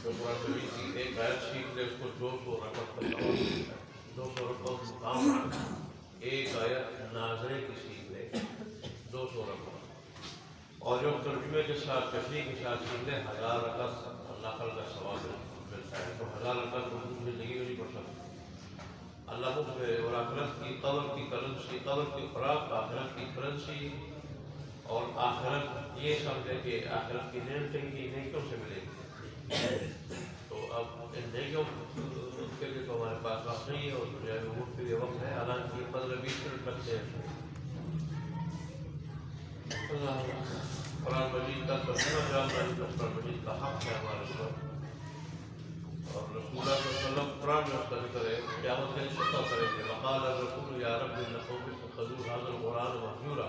تو قرآن مجید کی ایک آیت سیکھ لے اس کو 200 رکعت کا ثواب ملتا ہے. 200 رکعت مقام رکھتا ہے. ایک آیت ناظرے کی سیکھ لے 200 رکعت. اور جو ترجمے کے ساتھ تشریح کے ساتھ سیکھ لے 1000 رکعت نفل کا ثواب ملتا ہے. تو 1000 رکعت کو زندگی میں نہیں پڑھ سکتا. اللہ مفت ہے. اور آخرت کی قبر کی کرنسی، قبر کی خوراک آخرت کی کرنسی. اور آخرت یہ سمجھے کہ آخرت کی نعمتیں کی نیکیوں سے ملے گی. تو اب ان نیکیوں کے لیے تو ہمارے پاس وقت نہیں ہے اور دنیا میں مفت کے لیے وقت ہے. حالانکہ 15-20 منٹ لگتے ہیں. قرآن مجید کا ترجمہ جاننا ہے تو قرآن مجید کا حق ہے ہمارے اوپر. اور رسول اللہ صلی اللہ علیہ وسلم قرآن میں اس کا ذکر ہے. قیامت کے دن شکر کریں گے. وقال الرسول یا رب ان قوم اتخذوا هذا القرآن مهجورا.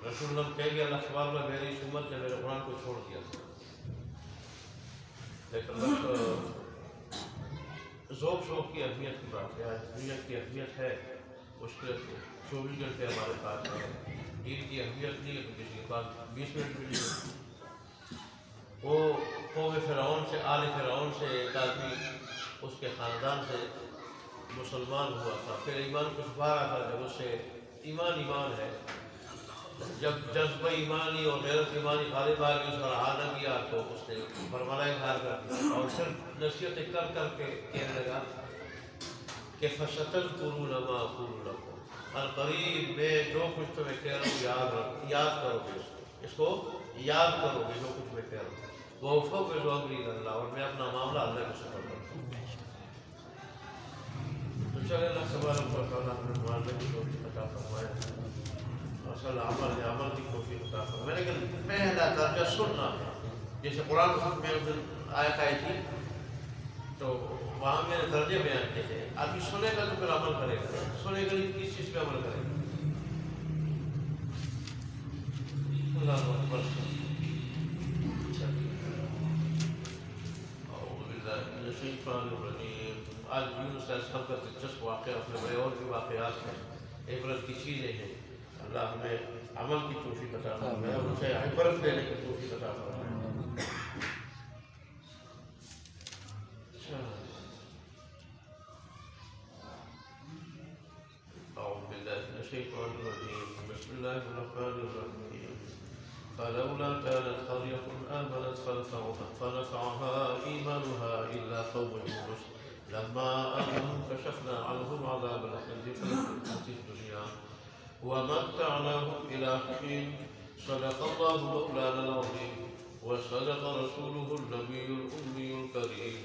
رسول اللہ کہیں گے اللہ سبحانہ وتعالی میری اس امت نے میرے قرآن کو چھوڑ دیا. لیکن ذوق شوق کی اہمیت کی بات ہے. دنیا کی اہمیت ہے اس کے 24 گھنٹے ہمارے پاس ہے. دین کی اہمیت نہیں ہے تو کسی کے پاس 20 منٹ بھی نہیں. وہ قوم فرعون سے، آل فرعون سے ایک آدمی اس کے خاندان سے مسلمان ہوا تھا. پھر ایمان کو چھپا رہا تھا. جب اس سے ایمان ہے، جب جذبہ ایمانی اور غیرت ایمانی غالب آ گئی، اس پر آ نہ گیا تو اس نے برملا اظہار کر دیا اور صرف نصیحتیں کر کے کہنے لگا کہ فَسَتَذْكُرُونَ مَا أَقُولُ لَكُمْ. القریب میں جو کچھ تمہیں کہہ رہا ہوں یاد کرو گے. اس کو یاد کرو گے جو کچھ میں کہہ رہا ہوں. وَأُفَوِّضُ أَمْرِي إِلَى اللَّهِ. اور میں اپنا معاملہ اللہ کے سپرد کرتا ہوں. تو چلے اللہ تبارک و تعالیٰ ہمیں ماننے کی توفیق عطا فرمائے. اصل عمل کی توفیق عطا فرمائے. لیکن پہلا درجہ سننا ہے. جیسے قرآن میں آیت آئی تھی تو وہاں میں نے درجے بیان کیے تھے. آدمی سنے گا تو پھر عمل کرے گا. سنے گا نہیں کس چیز پہ عمل کرے گا. اللہ اکبر. اعوذ باللہ من الشیطان الرجیم. آج یونس علیہ السلام کا دلچسپ واقعہ اپنے بڑے اور بھی واقعات ہیں، عبرت کی چیزیں ہیں. اللہ ہمیں عمل کی توفیق عطا فرمائے اور اسے عبرت لینے کی توفیق عطا فرمائے. أعوذ بالله من الشيطان الرجيم. بسم الله الرحمن الرحيم. فلولا كانت قرية آمنت فنفعها إيمانها إلا قوم يونس لما آمنوا كشفنا عنهم عذاب الخزي في الدنيا ومتعناهم إلى حين. صدق الله مولانا العظيم وصدق رسوله النبي الأمي الكريم.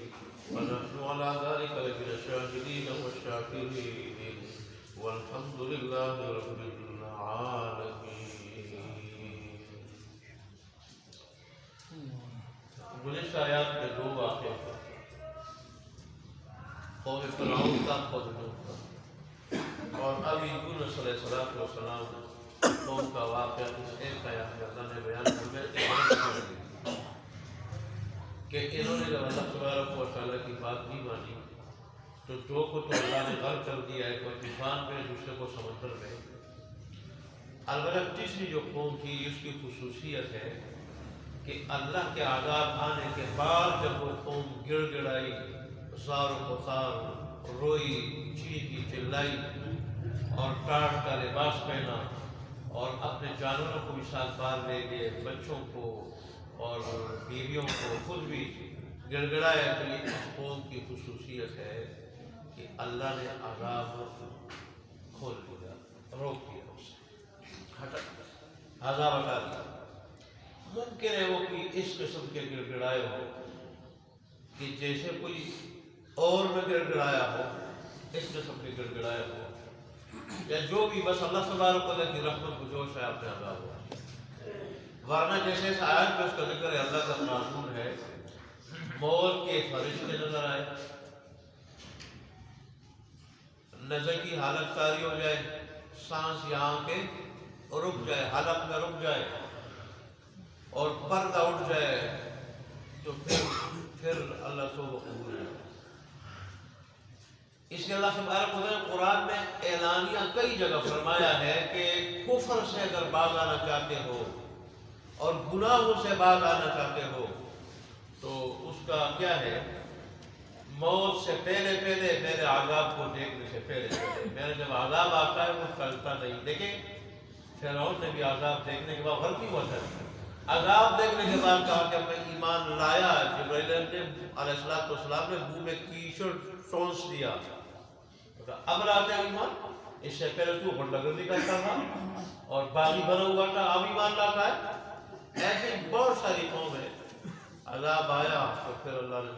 ونحن على ذلك لمن الشاهدين والشاكرين والحمد لله رب العالمين. گزشتہ آیات میں 2 واقعے ہیں. قوم فرعون کا، قوم نوح کا. اور ابھی یونس علیہ السلام قوم کا واقعہ اس ایک آیات میں اللہ نے بیان کیا کہ انہوں نے جب اللہ تبارک و تعالیٰ کی بات نہیں مانی تو دو کو تو اللہ نے غرق کر دیا ہے، کوئی طوفان میں، دوسرے کو سمندر میں. البتہ تیسری جو قوم تھی اس کی خصوصیت ہے کہ اللہ کے عذاب آنے کے بعد جب وہ قوم گڑ گڑائی، زار و پسار، روئی، چیخی چلائی اور ٹاٹ کا لباس پہنا اور اپنے جانوروں کو بھی ساتھ بار لے گئے، بچوں کو اور بیویوں کو، خود بھی گڑ گڑایا. تو یہ اس قوم کی خصوصیت ہے کہ اللہ نے عذاب کھول دیا، روک دیا، اسے عذاب ہٹا دیا. ممکن ہے وہ کہ اس قسم کے گڑ گڑائے ہو کہ جیسے کوئی اور میں گڑ گڑایا ہو، اس قسم کے گڑ گڑائے ہو، یا جو بھی بس اللہ تبارک و تعالیٰ کی رحمت کو جوش ہے آپ نے عذاب ہوا. ورنہ جیسے اس آیت میں اس کا ذکر ہے، اللہ کا قانون ہے، موت کے فرشتے نظر آئے، نظر کی حالت طاری ہو جائے، سانس یہاں کے رک جائے، حلق میں رک جائے اور پردہ اٹھ جائے، تو پھر اللہ تو قبول ہے. اس لیے اللہ تبارک و تعالیٰ نے قرآن میں اعلانیہ کئی جگہ فرمایا ہے کہ کفر سے اگر باز آنا چاہتے ہو اور گناہوں سے باز آنا چاہتے ہو تو اس کا کیا ہے، موت سے پہلے پہلے میرے عذاب کو دیکھنے سے پہلے پہلے میرا جب عذاب آتا ہے وہ ٹلتا نہیں. دیکھیں فرعون نے بھی عذاب دیکھنے کے بعد غلطی ہوا تھا، عذاب دیکھنے کے بعد کہا کہ میں ایمان لایا. جبرائیل علیہ السلام نے منہ میں کیچڑ ٹونس دیا، اب لاتے ہیں ایمان، اس سے پہلے تو غنڈہ گردی کرتا تھا اور باغی بنا ہوا تھا، اب ایمان لاتا ہے. ایسی بہت ساری قومیں عذاب آیا تو پھر اللہ نے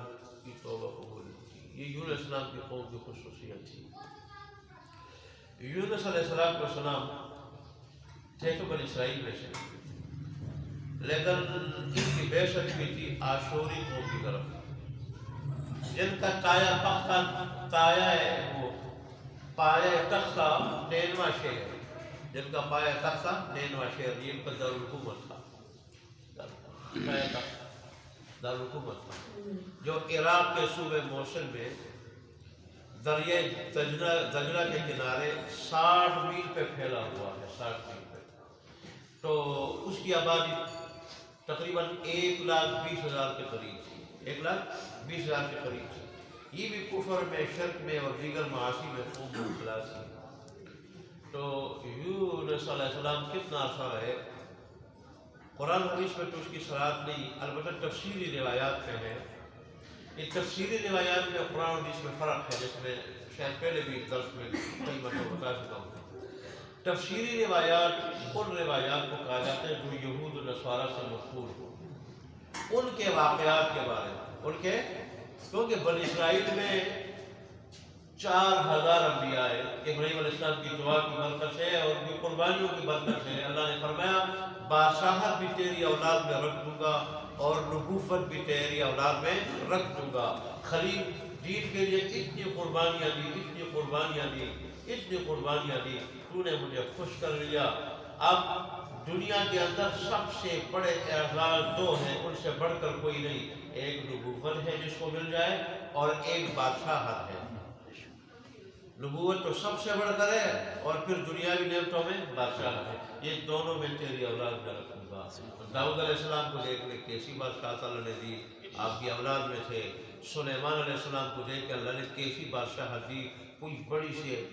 کی توبہ قبول کی. یہ یونس علیہ السلام کی قوم کی خصوصیت تھی. یونس علیہ السلام تھے تو بنی اسرائیل میں سے، لیکن ان کی بعثت بھی تھی آشوری قوم کی طرف، جن کا تایا پختہ تایا ہے وہ پایہ تختہ نینوا شہر، جن کا پایہ تختہ نینوا شہر، یہ ان کا دارالحکومت تھا، پایہ تختہ دارالحکومت تھا، جو عراق کے صوبے موصل میں دریائے دجلہ کے کنارے 60 میل پہ پھیلا ہوا ہے. 60 میل پہ تو اس کی آبادی تقریباً 1,20,000 کے قریب تھی، 1,20,000 کے قریب تھی. یہ بھی کفر میں، شرک میں اور دیگر معاصی میں خوب مبتلا تھی. تو یونس علیہ السلام کتنا عرصہ رہے، قرآن حدیث میں تو اس کی صراحت نہیں، البتہ تفصیلی روایات میں ہے. ان تفصیلی روایات میں قرآن حدیث میں فرق ہے، جس میں شاید پہلے بھی درس میں کئی مرتبہ بتا چکا ہوں. تفصیلی روایات ان روایات کو کہا جاتا ہے جو یہود و نصارہ سے مشہور ہو، ان کے واقعات کے بارے میں، ان کے، کیونکہ بنی اسرائیل میں 4,000 انبیاء ہیں. ابراہیم علیہ السلام کی دعا کی برکت سے اور ان کی قربانیوں کی برکت سے اللہ نے فرمایا بادشاہت بھی تیری اولاد میں رکھ دوں گا اور نبوت بھی تیری اولاد میں رکھ دوں گا. خلیل دین کے لیے اتنی قربانیاں دی، اتنی قربانیاں دی، اتنی قربانیاں دی، تو نے مجھے خوش کر لیا. اب دنیا کے اندر سب سے بڑے اعزاز 2 ہیں، ان سے بڑھ کر کوئی نہیں. ایک نبوت ہے جس کو مل جائے اور ایک بادشاہت ہے. نبوت تو سب سے بڑھ کر ہے اور پھر دنیاوی نعمتوں میں بادشاہت ہے. یہ دونوں میں تیری اولاد میں رکھوں گا. داؤد علیہ السلام کو دیکھ لے کیسی بادشاہ تعالیٰ نے دی، آپ کی اولاد میں تھے. سلیمان علیہ السلام کو دیکھ کے اللہ نے کیسی بادشاہت دی، کوئی بڑی سے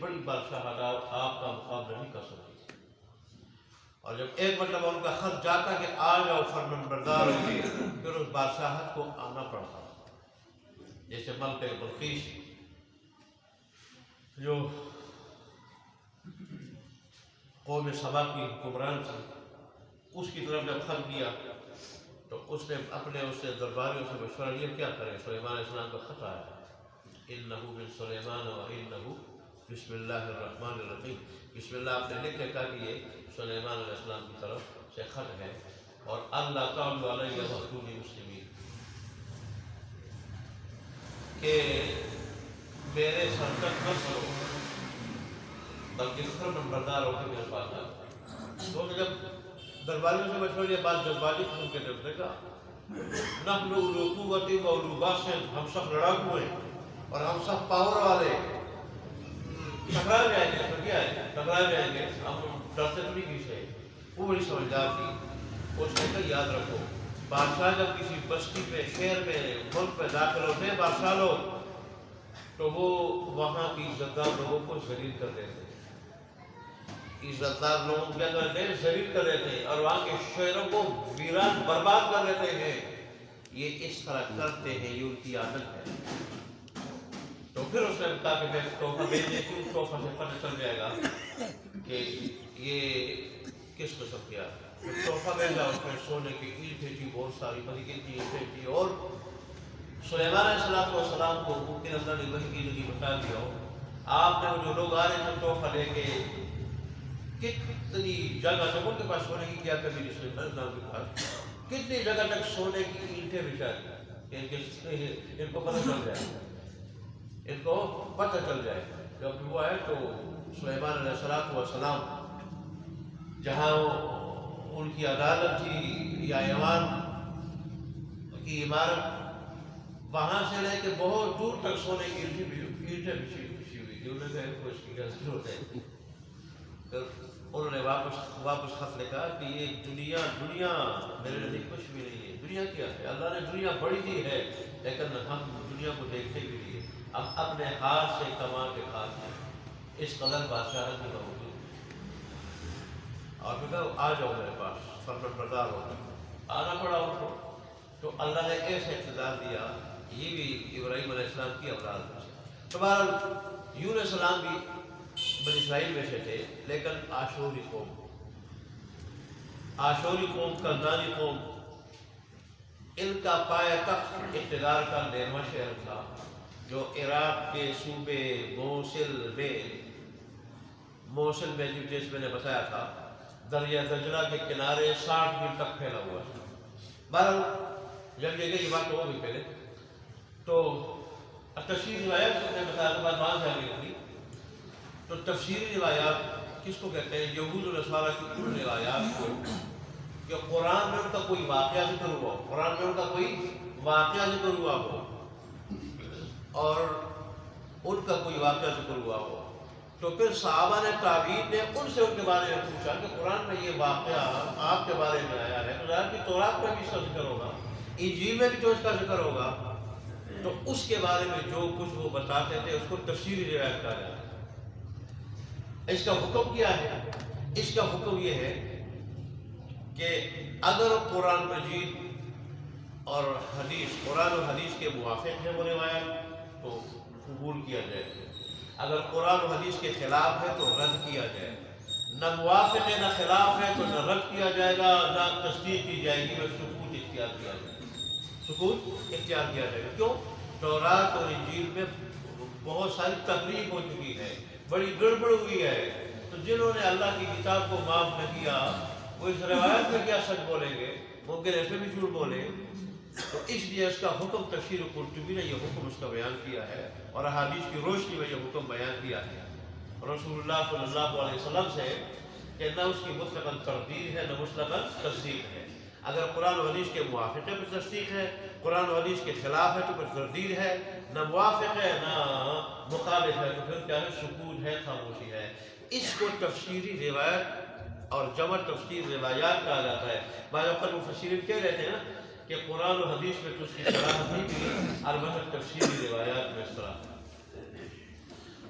بڑی بادشاہت آپ کا مقابلہ نہیں کر سکتی. اور جب ایک مرتبہ ان کا خط جاتا کہ آ جاؤ فرمان بردار ہو کے، پھر اس بادشاہت کو آنا پڑتا. جیسے ملکہ بلقیس جو قوم سبا کی حکمران تھی، اس کی طرف جب خط دیا تو اس نے اپنے اس درباریوں سے مشورہ لیا کیا کریں. سلیمان علیہ السلام کا خط آیا، انہ من سلیمان و انہ بسم اللہ الرحمن الرحیم. بسم اللہ آپ نے لکھ کے کہا کہ یہ سلیمان علیہ السلام کی طرف سے خط ہے، اور اللہ تعالی علیہ وحدونی مسلمین، کہ میرے سرکت مت کرو بلکہ فرمان بردار ہو کے میرے پاس آ. تو جب درباریوں سے مشورہ یہ بات جذباتی قسم کے جب دیکھا، نحن اولو قوت و اولو باس، ہم سب لڑاکو ہیں اور ہم سب پاور والے، ٹکرا جائیں گے تو کیا ہے، ٹکرا جائیں گے، ہم ڈرتے تو نہیں کسی سے. وہ بڑی سمجھدار تھی. اس نے کہا یاد رکھو بادشاہ جب کسی بستی پہ، شہر میں، ملک پہ داخل ہوتے ہیں بادشاہ لوگ، تو وہ وہاں کی عزت دار لوگوں کو ذلیل کر دیتے ہیں. عزت دار لوگوں کو کیا کرتے ہیں، ذلیل کر دیتے ہیں، اور وہاں کے شہروں کو ویران برباد کر دیتے ہیں. یہ اس طرح کرتے ہیں، یہ ان کی عادت ہے. تو پھر اس نے کہا کہ میں تحفہ بھیجنے کی، اس تحفہ سے پتہ چل جائے گا کہ یہ کس قسم کیا. تحفہ بھیجا، اس میں سونے کی اینٹیں تھی بہت ساری، پتہ کتنی اینٹیں تھی. اور سلیمان علیہ السلام کو ممکن اللہ نے وحی کی ذریعے بتا دیا ہو، آپ نے وہ جو لوگ آ رہے تھے تحفہ لے کے، کتنی جگہ تک ان کے پاس سونے کی کیا کمی نہیں، سلیمان علیہ السلام کے پاس کتنی جگہ تک سونے کی اینٹیں بچھا دی کہ ان کو پتہ چل جائے، ان کو پتہ چل جائے. جب وہ آئے تو سلیمان علیہ السلام جہاں ان کی عدالت تھی یا ایوان کی عمارت، وہاں سے لے کے بہت دور تک سونے کی اینٹیں بچھی ہوئی تھی. انہوں نے کہا اس کی کیا ضرورت ہے. پھر انہوں نے واپس خط لکھا کہ یہ دنیا میرے لیے کچھ بھی نہیں ہے. دنیا کیا ہے؟ اللہ نے دنیا بڑی دی ہے لیکن ہم دنیا کو دیکھنے کے لیے ہم اپنے ہاتھ سے کما کے کھاتے ہیں. اس قدر بادشاہت میں ہوگی. اور پھر آ جاؤ میرے پاس، فرمان بردار ہو کر آنا پڑا ان کو. تو اللہ نے ایسا اقتدار دیا. یہ بھی ابراہیم علیہ السلام کی اولاد میں سے. تو بہرحال یونس علیہ السلام بھی بنی اسرائیل میں سے تھے، لیکن آشوری قوم کلدانی قوم، ان کا پایہ تخت اقتدار کا نینوا شہر تھا جو عراق کے صوبے موصل میں جس میں نے بتایا تھا دریا دجلہ کے کنارے 60 میل تک پھیلا ہوا تھا. بہرحال جب یہ بات ہو گئی پہلے تو تفسیری روایات نے بتایا تو بات وہاں سے آگے ہوگی. تو تفسیری روایات کس کو کہتے ہیں؟ یہود و نصارہ کی ان روایات کو کہ قرآن میں ان کا کوئی واقعہ ذکر ہوا ہو، قرآن میں ان کا کوئی واقعہ ذکر ہوا ہو اور ان کا کوئی واقعہ ذکر ہوا ہو. تو پھر صحابہ نے تابعین نے ان سے ان کے بارے میں پوچھا کہ قرآن میں یہ واقعہ آپ کے بارے میں آیا ہے، تو ظاہر کی تورات میں بھی اس کا ذکر ہوگا، انجیل میں بھی تو اس کا ذکر ہوگا. تو اس کے بارے میں جو کچھ وہ بتاتے تھے اس کو تفسیری روایت کہا جاتا ہے. اس کا حکم کیا ہے؟ اس کا حکم یہ ہے کہ اگر قرآن مجید اور حدیث قرآن و حدیث کے موافق ہے وہ روایت تو قبول کیا جائے، اگر قرآن و حدیث کے خلاف ہے تو رد کیا جائے. نہ موافق ہے نہ خلاف ہے تو نہ رد کیا جائے گا نہ تصدیق کی جائے گی، بس سکوت اختیار کیا جائے گا. سکوت اختیار کیا جائے گا. کیوں؟ تورات اور انجیل میں بہت ساری تقریب ہو چکی ہے، بڑی گڑبڑ ہوئی ہے. تو جنہوں نے اللہ کی کتاب کو معاف نہ کیا وہ اس روایت میں کیا سچ بولیں گے؟ ممکن ایسے بھی جھوٹ بولے. تو اس لیے اس کا حکم تفسیر قرطبی نے یہ حکم اس کا بیان کیا ہے اور احادیث کی روشنی میں یہ حکم بیان کیا ہے رسول اللہ صلی اللہ علیہ وسلم سے کہ نہ اس کی مطلقاً تردید ہے نہ مطلقاً تصدیق ہے. اگر قرآن و حدیث کے موافق ہے پھر تصدیق ہے، قرآن و حدیث کے خلاف ہے تو پھر تردید ہے، نہ موافق ہے نہ مخالف ہے تو پھر کیا ہے؟ سکوت ہے، خاموشی ہے. اس کو تفسیری روایت اور جمع تفسیر روایات کہا جاتا ہے. بعض اوقات مفسرین کہہ رہتے ہیں نا کہ قرآن و حدیث میں تو اس کی صراحت نہیں ملی، البتہ تفسیری روایات میں صراحت.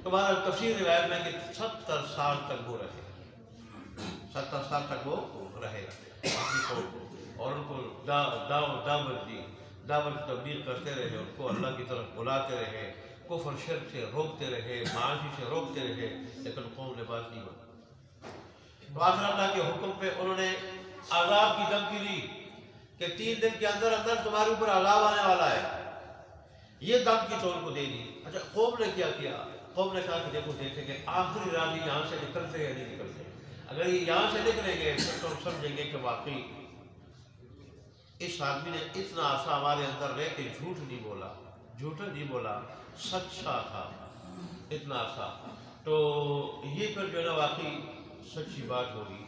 تو ہمارا تفسیر روایت میں کہ 70 سال تک وہ رہے، 70 سال تک وہ رہے اور ان کو دعوت دی، دعوت تبدیل کرتے رہے، ان کو اللہ کی طرف بلاتے رہے، کفر شرک سے روکتے رہے، معاشی سے روکتے رہے، لیکن قوم نے بات نہیں مانی. تو آخر اللہ کے حکم پہ انہوں نے عذاب کی دھمکی دی کہ 3 دن کے اندر اندر تمہارے اوپر عذاب آنے والا ہے. یہ دھمکی تو ان کو دے دی. اچھا قوم نے کیا کیا؟ قوم نے کہا کہ دیکھو دیکھیں گے آخری رات یہاں سے نکلتے یا نہیں نکلتے. اگر یہ یہاں سے نکلیں گے تو ہم سمجھیں گے کہ واقعی اس آدمی نے اتنا عرصہ ہمارے اندر رہ کے جھوٹ نہیں بولا، سچا تھا اتنا عرصہ. تو یہ پھر جو ہے نا واقعی سچی بات ہوگی،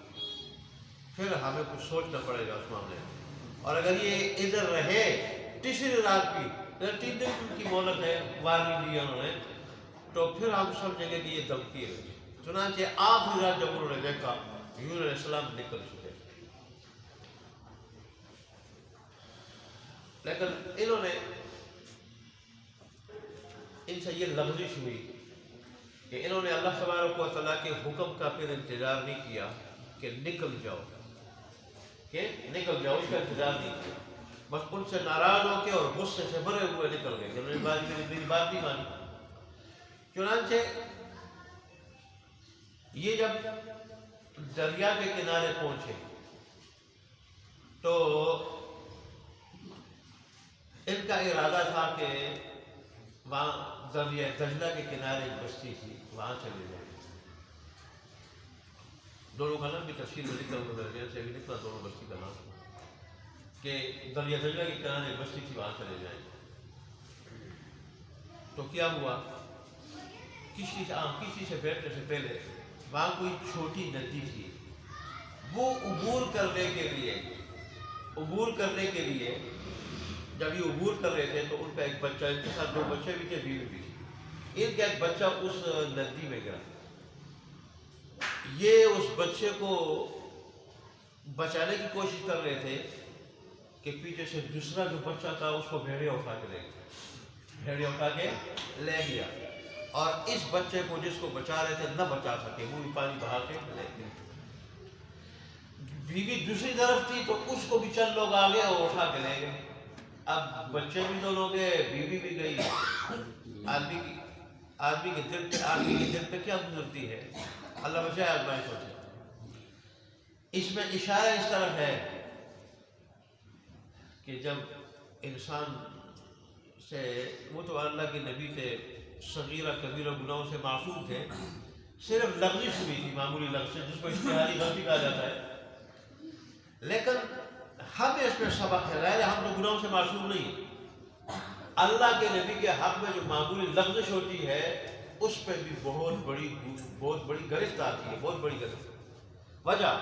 پھر ہمیں کچھ سوچنا پڑے گا اس معاملے میں. اور اگر یہ ادھر رہے تیسری رات بھی 3 دن کی مہلت ہے، وارننگ دی انہوں نے، تو پھر ہم سمجھیں گے کہ یہ دھمکی ہے. چنانچہ آخری رات جب انہوں نے دیکھا یونس علیہ السلام نکل چکے، لیکن انہوں نے ان سے یہ لغزش ہوئی کہ انہوں نے اللہ تبارک و تعالیٰ کے حکم کا پھر انتظار نہیں کیا کہ نکل جاؤ، اس کا انتظار نہیں کیا. بس ان سے ناراض ہو کے اور غصے سے بھرے ہوئے نکل گئے کہ انہوں نے میری بات نہیں مانی. چنانچہ یہ جب دریا کے کنارے پہنچے تو ان کا ارادہ تھا کہ وہاں دریا دجلہ کے کنارے ایک بستی تھی وہاں چلے جائیں. دونوں کا نام بھی تفصیل میں لکھا ہوا درمیان سے بھی نکلا دونوں بستی کا نام کہ دریا دجلہ کے کنارے ایک بستی تھی وہاں چلے جائیں. تو کیا ہوا؟ کسی سے بیٹھنے سے پہلے وہاں کوئی چھوٹی ندی تھی، وہ عبور کرنے کے لیے جب یہ عبور کر رہے تھے تو ان کا ایک بچہ، ان کے ساتھ 2 بچے بھی تھے، بیوی بھی تھی. ان کا ایک بچہ اس ندی میں گرا. یہ اس بچے کو بچانے کی کوشش کر رہے تھے کہ پیچھے سے دوسرا جو بچہ تھا اس کو بھیڑیا اٹھا کے لے گیا، بھیڑیا اٹھا کے لے گیا، اور اس بچے کو جس کو بچا رہے تھے نہ بچا سکے، وہ بھی پانی بہا کے لے گیا۔ بیوی دوسری طرف تھی تو اس کو بھی چند لوگ آ گئے اور اٹھا کے لے گئے۔ اب بچے بھی دونوں گئے، بیوی بھی گئی۔ آدمی کے دل پہ کیا گزرتی ہے، اللہ بچائے آزمائشوں سے۔ اس میں اشارہ اس طرف ہے کہ جب انسان سے، وہ تو اللہ کے نبی تھے، صغیرہ کبیرہ گناہوں سے معصوم تھے، صرف لغزش ہوئی تھی، معمولی لغزش جس کو اشتہاری غلطی کہا جاتا ہے، لیکن ہمیں اس میں سبق ہے، غیر ہم تو گناہوں سے معصوم نہیں۔ اللہ کے نبی کے حق میں جو معمولی لغزش ہوتی ہے اس پہ بھی بہت بڑی گرفت آتی ہے، بہت بڑی گرفت۔ وجہ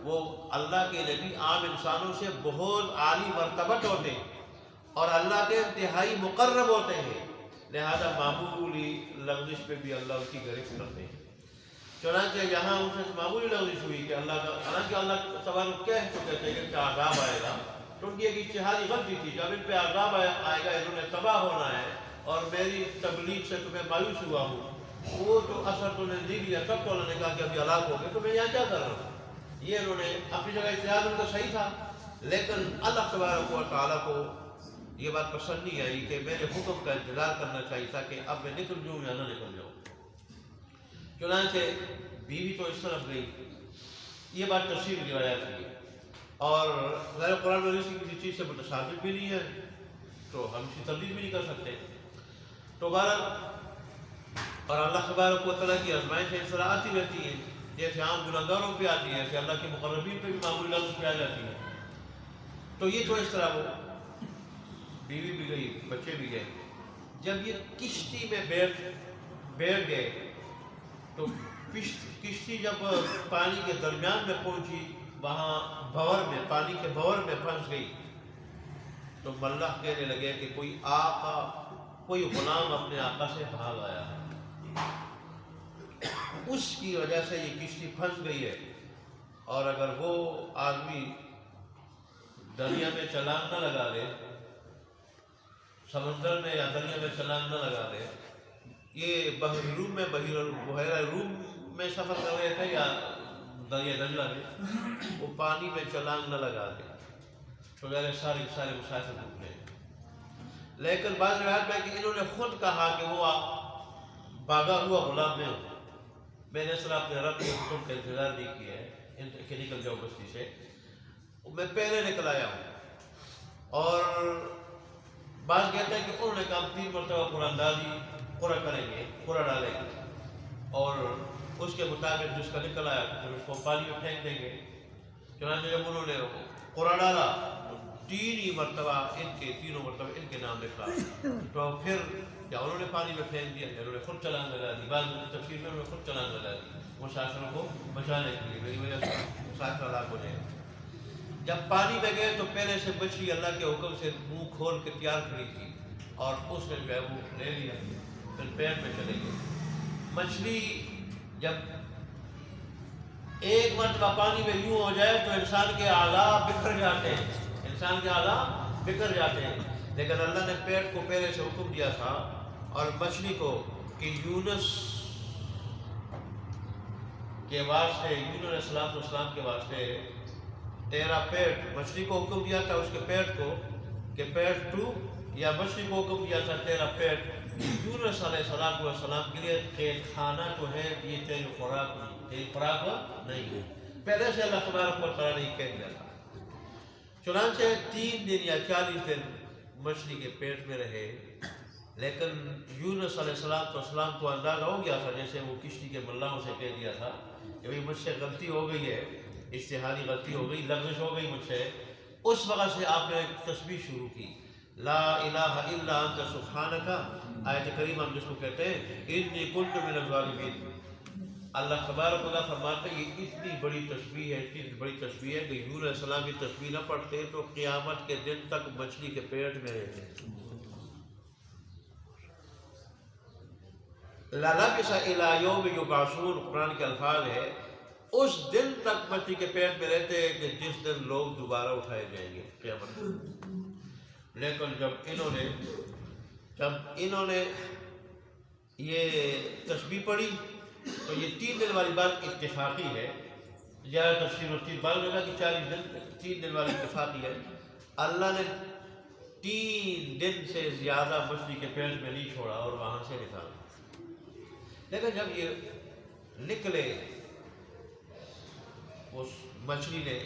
وہ اللہ کے نبی عام انسانوں سے بہت عالی مرتبت ہوتے ہیں اور اللہ کے انتہائی مقرب ہوتے ہیں، لہذا معمولی لغزش پہ بھی اللہ اس کی گرفت کرتے ہیں۔ چنانچہ یہاں ان سے معمولی لغزش ہوئی کہ اللہ کا، حالانکہ اللہ تبارک کیا ہے تو کہتے ہیں کہ عذاب آئے گا، تو ان کی ایک اشتہاری غلطی تھی، جب ان پہ عذاب آئے گا، انہوں نے تباہ ہونا ہے اور میری تبلیغ سے تمہیں مایوس ہوا ہوں، وہ تو اثر تو نے دی لیا، تب تو اللہ نے کہا کہ ابھی ہلاک ہو گئے، تو میں یہاں کیا کر رہا ہوں۔ یہ انہوں نے اپنی جگہ اتحاد ان کا صحیح تھا، لیکن اللہ تبارک و تعالیٰ کو یہ بات پسند نہیں آئی کہ میرے حکم کا انتظار کرنا چاہیے تھا کہ اب میں نکل جاؤں یا نہ نکل جاؤں۔ چنانچہ بیوی تو اس طرف گئی، یہ بات تفسیر کی روایت کی ہے، اور غیر قرآن و حدیث کی کسی چیز سے متصادف بھی نہیں ہے تو ہم اس کی تردید بھی نہیں کر سکتے۔ تو بہرحال، اور اللہ تبارک و تعالیٰ کی آزمائشیں اس طرح آتی رہتی ہیں، جیسے عام گناہگاروں پہ آتی ہے، ایسے اللہ کے مقربین پہ بھی معمولی لفظ پہ آ جاتی ہے۔ تو یہ تو اس طرح وہ بیوی بھی گئی، بچے بھی گئے۔ جب یہ کشتی میں بیٹھ گئے تو کشتی جب پانی کے درمیان میں پہنچی، وہاں بھور میں، پانی کے بھور میں پھنس گئی، تو ملح کہنے لگے کہ کوئی غلام اپنے آقا سے بھاگ آیا ہے، اس کی وجہ سے یہ کشتی پھنس گئی ہے، اور اگر وہ آدمی دریا میں چھلانگ نہ لگا دے، سمندر میں یا دریا میں چھلانگ نہ لگا دے، یہ بحیرہ روم میں سفر کر رہے تھے یا دریا دجلہ میں، وہ پانی میں چھلانگ نہ لگا دے تو سارے مسافر ڈوب گئے۔ لیکن بعض روایت میں کہ انہوں نے خود کہا کہ وہ بھاگا ہوا غلام میں نے صرف اپنے رب کے حکم کا انتظار نہیں کیا ہے کہ نکل جاؤ بستی سے، میں پہلے نکل آیا ہوں۔ اور بعض کہتے ہیں کہ انہوں نے کہا 3 مرتبہ قرعہ کریں گے، قرعہ ڈالیں گے، اور اس کے مطابق جس کا نکل آیا تو اس کو پانی میں پھینک دیں گے۔ چنانچہ جب انہوں نے قرعہ ڈالا تو 3 مرتبہ ان کے نام لکھا، تو پھر یا انہوں نے پانی میں پھینک دیا یا انہوں نے خود چھلانگ لگا دی، بعض تفسیر میں انہوں نے خود چھلانگ لگا دی مسافروں کو بچانے کے لیے، میری وجہ سے مسافر ہلاک ہو جائے۔ جب پانی میں گئے تو پہلے سے مچھلی اللہ کے حکم سے منہ کھول کے تیار کھڑی تھی، اور اس نے جو ہے وہ لے لیا، پھر پیٹ میں چلے گئے۔ مچھلی جب ایک مرتبہ پانی میں یوں ہو جائے تو انسان کے اعضاء بکھر جاتے ہیں، لیکن اللہ نے پیٹ کو پہلے سے حکم دیا تھا اور مچھلی کو کہ یونس کے واسطے، یونس علیہ السلام کے واسطے تیرا پیٹ، مچھلی کو حکم دیا تھا اس کے پیٹ کو کہ پیٹ تو، یا مچھلی کو حکم دیا تھا تیرا پیٹ، یونس علیہ السلام کے لیے قید خانہ تو ہے، یہ تیری خوراک نہیں ہے، پہلے سے اللہ تبارک و تعالیٰ نے کہہ دیا تھا۔ چنانچہ 3 دن یا 40 دن مچھلی کے پیٹ میں رہے، لیکن یونس علیہ السلام کو اندازہ ہو گیا تھا، جیسے وہ کشتی کے ملاحوں سے کہہ دیا تھا کہ بھئی مجھ سے غلطی ہو گئی ہے، اشتہاری غلطی ہو گئی، لغزش ہو گئی مجھ سے۔ اس وقت سے آپ نے ایک تسبیح شروع کی، لا الہ الا انت سبحانک، آیت کریمہ ہم جس کو کہتے ہیں انی کنت من الظالمین۔ اللہ تبارک و تعالیٰ فرماتے ہیں یہ اتنی بڑی تسبیح ہے کہ یونس علیہ السلام کی تسبیح نہ پڑھتے تو قیامت کے دن تک مچھلی کے پیٹ میں رہتے۔ لَلَبِثَ إِلَىٰ يَوْمِ يُبْعَثُونَ، قرآن کے الفاظ ہے اس دن تک مچھلی کے پیٹ میں رہتے ہیں کہ جس دن لوگ دوبارہ اٹھائے جائیں گے قیامت میں۔ لیکن جب انہوں نے یہ تسبیح پڑھی تو یہ 3 دن والی بات اتفاقی ہے، یا تفسیر و بعض جگہ کی 40 دن 3 دن والی اتفاقی ہے۔ اللہ نے 3 دن سے زیادہ مچھلی کے پیٹ میں نہیں چھوڑا اور وہاں سے نکالا۔ لیکن جب یہ نکلے اس مچھلی نے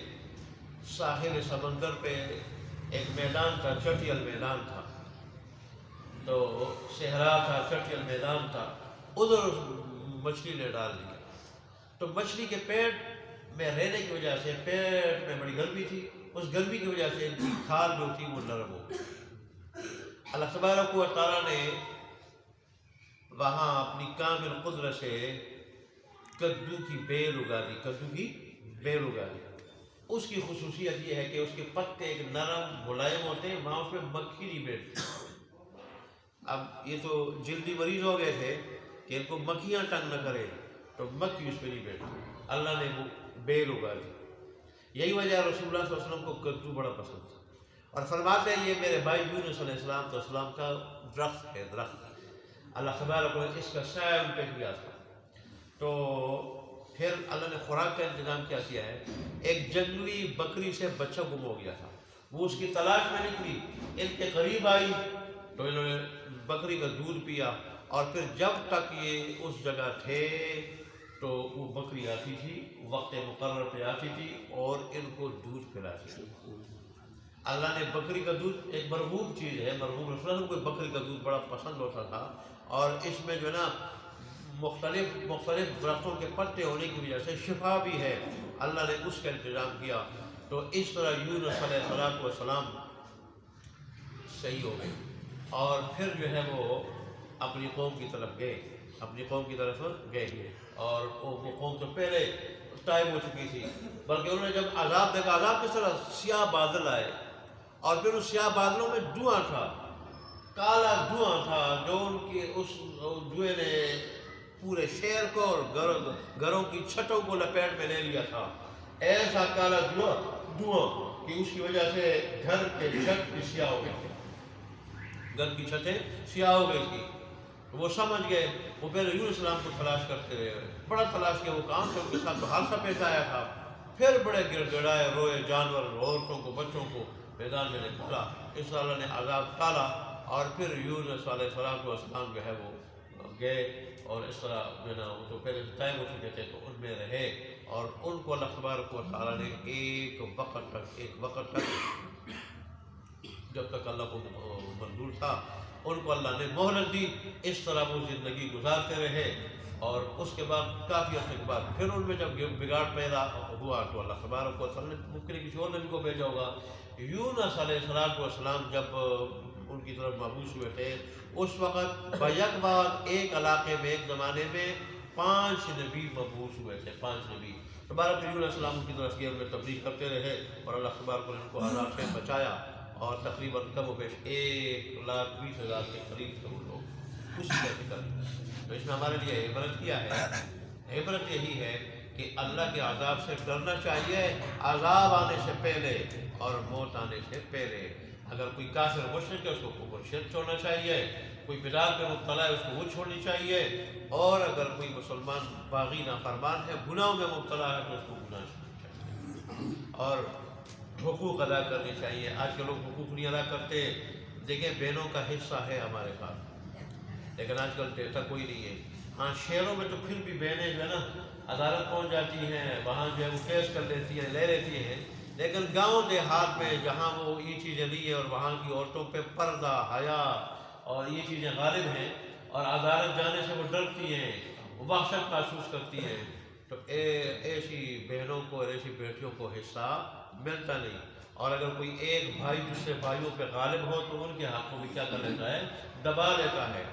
ساحل سمندر پہ ایک میدان تھا، چٹیل میدان تھا، تو صحرا تھا، چٹیل میدان تھا، ادھر مچھلی نے ڈال دیا۔ تو مچھلی کے پیٹ میں رہنے کی وجہ سے پیٹ میں بڑی گرمی تھی، اس گرمی کی وجہ سے ان کی کھال جو تھی وہ نرم ہو گئی۔ اللہ تبارک و تعالیٰ نے وہاں اپنی کامل قدرت سے کدو کی بیل اگا دی۔ اس کی خصوصیت یہ ہے کہ اس کے پتے ایک نرم ملائم ہوتے ہیں، وہاں اس میں مکھی نہیں بیٹھتی۔ اب یہ تو جلدی مریض ہو گئے تھے کہ ان کو مکھیاں تنگ نہ کرے، تو مکھی اس پہ نہیں بیٹھتی، اللہ نے وہ بیل اگا دی۔ یہی وجہ ہے رسول اللہ صلی اللہ علیہ وسلم کو کدو بڑا پسند تھا، اور فرماتے ہیں یہ میرے بھائی یونس علیہ السلام کا درخت ہے، اللہ تبارک نے اس کا سایہ ان پہ کیا تھا۔ تو پھر اللہ نے خوراک کا انتظام کیا ہے، ایک جنگلی بکری سے بچہ گم ہو گیا تھا، وہ اس کی تلاش میں نکلی، ان کے قریب آئی تو انہوں نے بکری کا دودھ پیا، اور پھر جب تک یہ اس جگہ تھے تو وہ بکری آتی تھی، وقت مقرر پہ آتی تھی اور ان کو دودھ پلاتی تھی۔ اللہ نے بکری کا دودھ ایک مرغوب چیز ہے، مرغوب رسول اللہ کو بکری کا دودھ بڑا پسند ہوتا تھا، اور اس میں جو ہے نا مختلف درختوں کے پتے ہونے کی وجہ سے شفا بھی ہے، اللہ نے اس کا انتظام کیا۔ تو اس طرح یونس علیہ السلام صحیح ہو گئے، اور پھر جو ہے وہ اپنی قوم کی طرف گئے، اور وہ قوم تو پہلے طائب ہو چکی تھی، بلکہ انہوں نے جب عذاب دیکھا، عذاب کس طرح سیاہ بادل آئے، اور پھر اس سیاہ بادلوں میں دھواں تھا، کالا دھواں تھا، جو ان کی اس دھوئے نے پورے شہر کو اور گھروں کی چھتوں کو لپیٹ میں لے لیا تھا، ایسا کالا دھواں کہ اس کی وجہ سے گھر کے چھت بھی سیاہ ہو گئے تھے، گھر کی چھتیں سیاہ ہو گئی تھی۔ وہ سمجھ گئے، وہ پہلے یونس السلام کو تلاش کرتے رہے، بڑا تلاش کیا، وہ کام سے ان کے ساتھ تو حادثہ پیش آیا تھا، پھر بڑے گڑ گڑائے روئے، جانور عورتوں کو بچوں کو میدان میں نکالا، اس اللہ نے عذاب ٹالا، اور پھر یونس علیہ السلام جو ہے وہ گئے، اور اس طرح جو ہے نا وہ تو پہلے طائب ہو چکے تھے تو ان میں رہے، اور ان کو اللہ تبارک و تعالیٰ نے ایک وقت تک جب تک اللہ کو منظور تھا ان کو اللہ نے مہلت دی، اس طرح وہ زندگی گزارتے رہے، اور اس کے بعد کافی عرصے کے بعد پھر ان میں جب بگاڑ پیدا ہوا تو اللہ تبارک و تعالیٰ نے ممکن کسی اور نبی کو بھیجا ہوگا۔ یونس علیہ السلام جب ان کی طرف مبعوث ہوئے تھے، اس وقت بیک بعد ایک علاقے میں ایک زمانے میں 5 نبی مبعوث ہوئے تھے، 5 نبی۔ دوبارہ پھر یونس علیہ السلام کی طرف گئے، ان میں تبلیغ کرتے رہے، اور اللہ تبارک نے ان کو عذاب سے بچایا، اور تقریباً کم و بیش 1,20,000 کے قریب وہ لوگ اسی کا ذکر۔ تو اس میں ہمارے لیے عبرت کیا ہے؟ عبرت یہی ہے کہ اللہ کے عذاب سے ڈرنا چاہیے، عذاب آنے سے پہلے اور موت آنے سے پہلے۔ اگر کوئی کافر مشرک ہے اس کو شرک چھوڑنا چاہیے، کوئی بدعت پہ مبتلا ہے اس کو وہ چھوڑنی چاہیے، اور اگر کوئی مسلمان باغی نافرمان ہے، گناہوں میں مبتلا ہے تو اس کو گناہ چھوڑنا چاہیے، اور حقوق ادا کرنی چاہیے۔ آج کے لوگ حقوق نہیں ادا کرتے، دیکھیں بہنوں کا حصہ ہے ہمارے پاس، لیکن آج کل دیتا کوئی نہیں ہے۔ ہاں شہروں میں تو پھر بھی بہنیں جو ہے نا عدالت پہنچ جاتی ہیں، وہاں جو ہے وہ کیس کر لیتی ہیں، لے لیتی ہیں، لیکن گاؤں دیہات میں جہاں وہ یہ چیزیں نہیں ہیں، اور وہاں کی عورتوں پہ پردہ، حیا اور یہ چیزیں غالب ہیں، اور عدالت جانے سے وہ ڈرتی ہیں، وحشت محسوس کرتی ہیں، تو ایسی بہنوں کو اور ایسی بیٹیوں کو حصہ ملتا نہیں۔ اور اگر کوئی ایک بھائی دوسرے بھائیوں پہ غالب ہو تو ان کے حق کو بھی کیا کر لیتا ہے؟ دبا لیتا ہے۔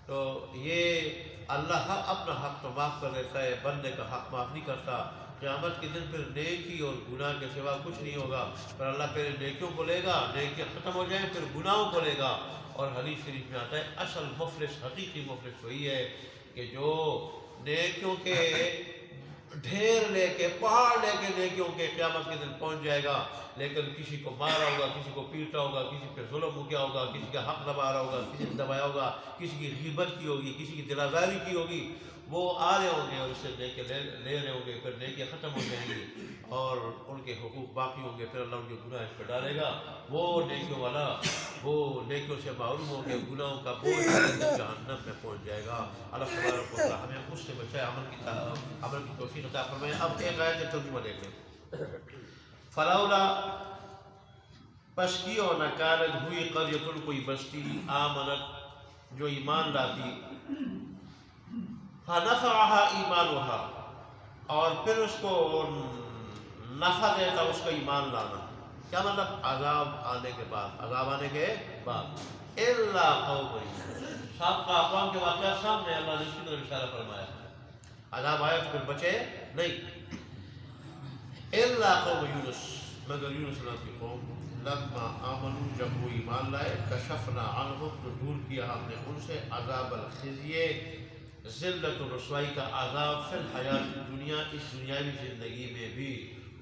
تو یہ اللہ اپنا حق تو معاف کر دیتا ہے، بندے کا حق معاف نہیں کرتا۔ قیامت کے دن پھر نیکی اور گناہ کے سوا کچھ نہیں ہوگا، پھر اللہ پہلے نیکیوں کو لے گا، نیکیاں ختم ہو جائیں پھر گناہوں کو لے گا۔ اور حدیث شریف میں آتا ہے اصل مفلس، حقیقی مفلس وہی ہے کہ جو نیکیوں کے ڈھیر لے کے پہاڑ لے کے نیکیوں کے قیامت کے دن پہنچ جائے گا، لیکن کسی کو مارا ہوگا، کسی کو پیٹا ہوگا، کسی پہ ظلم کیا ہوگا، کسی کا حق دبا رہا ہوگا، کسی نے دبایا ہوگا، کسی کی غیبت کی ہوگی، کسی کی دل آزاری کی ہوگی، وہ آ رہے ہوں گے اور اس سے نیکی لے رہے ہوں گے، پھر نیکیاں ختم ہو جائیں گی اور ان کے حقوق باقی ہوں گے، پھر اللہ ان کے گناہ اس پہ ڈالے گا، وہ نیکیوں والا وہ نیکیوں سے معروم ہو کے گناہوں کا بوجھ جہنم میں پہنچ جائے گا۔ اللہ تبارک و تعالیٰ ہمیں اس سے بچائے، عمل کی توفیق عطا فرمائے۔ اب ایک آیت ترجمہ دیکھ لیں۔ فلولا پس کیوں نہ کانت ہوئی قریۃ کوئی بستی آمنت جو ایمان لاتی، فنفعها ایمانها اور پھر اس کو نفع دیتا اس کا ایمان لانا، کیا مطلب عذاب آنے کے بعد الا قوم یونس، سابقہ اقوام کے واقعات سامنے اللہ نے اسی طرح اشارہ فرمایا، عذاب آیا تو پھر بچے نہیں، الا قوم یونس مگر یونس علیہ کی قوم، لما آمنوا جب وہ ایمان لائے، کشفنا عنہم تو دور کیا ہم نے ان سے عذاب الخزی ذلت و رسوائی کا عذاب فی الحیات دنیا اس دنیاوی زندگی میں بھی،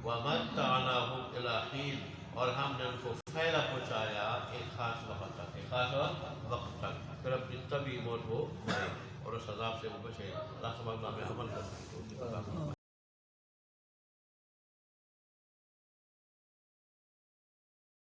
ومتعناہم الی حین اور ہم نے ان کو فائدہ پہنچایا ایک خاص وقت تک، پھر اپنی طبی موت وہ مرے اور اس عذاب سے وہ بچے۔ اللہ سبحانہ وتعالی عمل کرنے کی توفیق عطا فرمائے۔